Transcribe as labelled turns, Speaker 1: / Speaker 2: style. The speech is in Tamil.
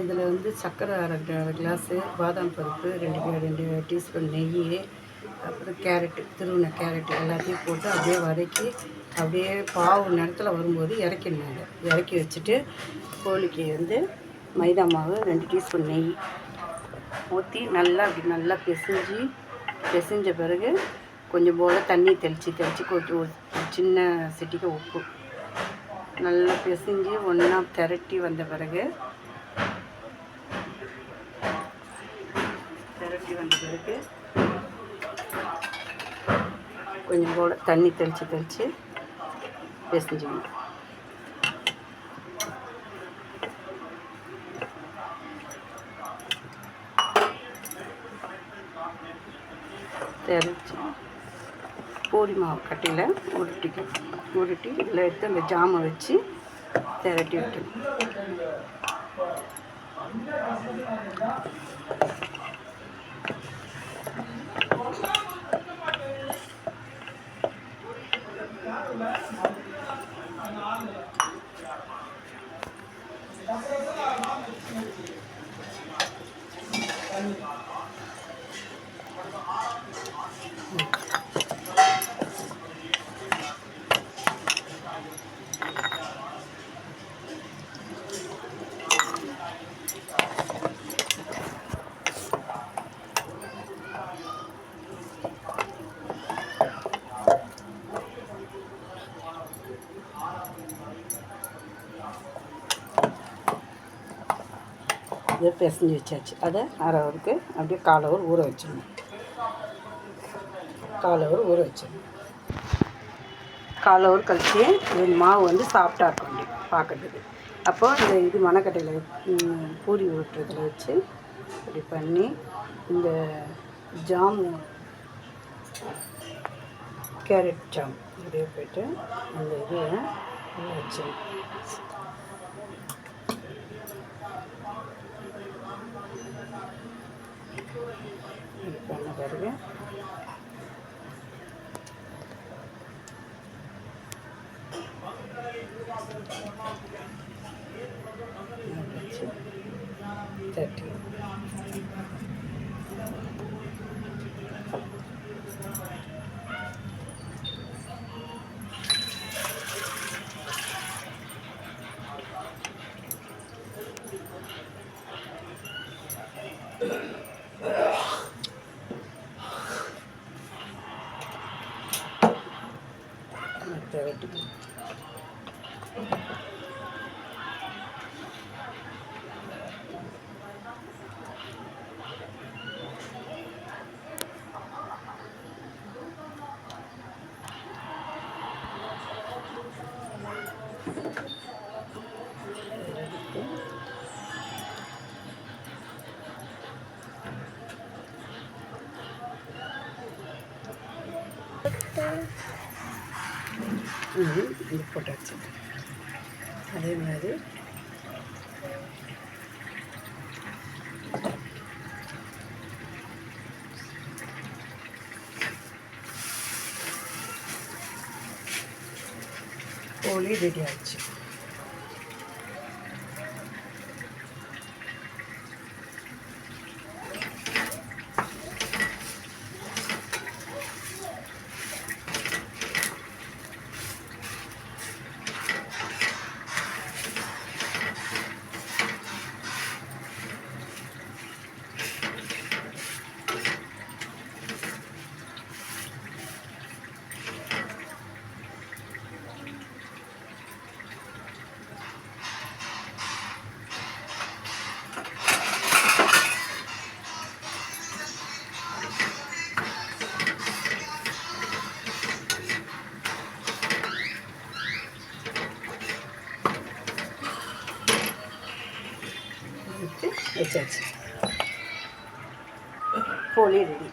Speaker 1: இதில் வந்து சர்க்கரை அரை கிளாஸு, பாதாம் பருப்பு 2 டீஸ்பூன் நெய், அப்புறம் கேரட்டு, துருவின கேரட்டு எல்லாத்தையும் போட்டு அப்படியே வதக்கி அப்படியே பாவு நேரத்தில் வரும்போது இறக்கிடணும். இறக்கி வச்சுட்டு கோழிக்கு வந்து மைதா மாவு 2 டீஸ்பூன் நெய் ஊற்றி அப்படி நல்லா பிசைஞ்ச பிறகு கொஞ்சம் போல் தண்ணி தெளித்து கொஞ்சம் சின்ன சிட்டிக்கு உப்பு நல்லா பிசைஞ்சு ஒன்றா திரட்டி வந்த பிறகு கொஞ்சம் போல் தண்ணி தெளித்து பிசைஞ்சுக்கணும். திரச்சி பூரி மாவு கட்டையில் உருட்டி இதில் எடுத்து அந்த ஜாமை வச்சு திரட்டி விட்டுணும். இதை பிசைஞ்சு வச்சாச்சு. அதை அரை ஹவருக்கு அப்படியே 1/4 ஹவர் ஊற வச்சிடணும். 1/4 ஹவர் ஊற வச்சிடணும். 1/4 ஹவர் கழிச்சு இந்த மாவு வந்து சாஃப்டாக இருக்கும் அப்படி பார்க்கறதுக்கு. அப்போது இது மணக்கட்டையில் பூரி உருட்டுறதுல வச்சு இப்படி பண்ணி இந்த ஜாமு கேரட் ஜாம் இப்படியே போய்ட்டு அந்த இதை வச்சு இது பண்ண பிறகு வச்சு தட்டி திரட்டி இது போட்டாச்சு. அதே மாதிரி கோழி ரெடி ஆச்சு. வச்சாச்சு. கோழி ரெடி.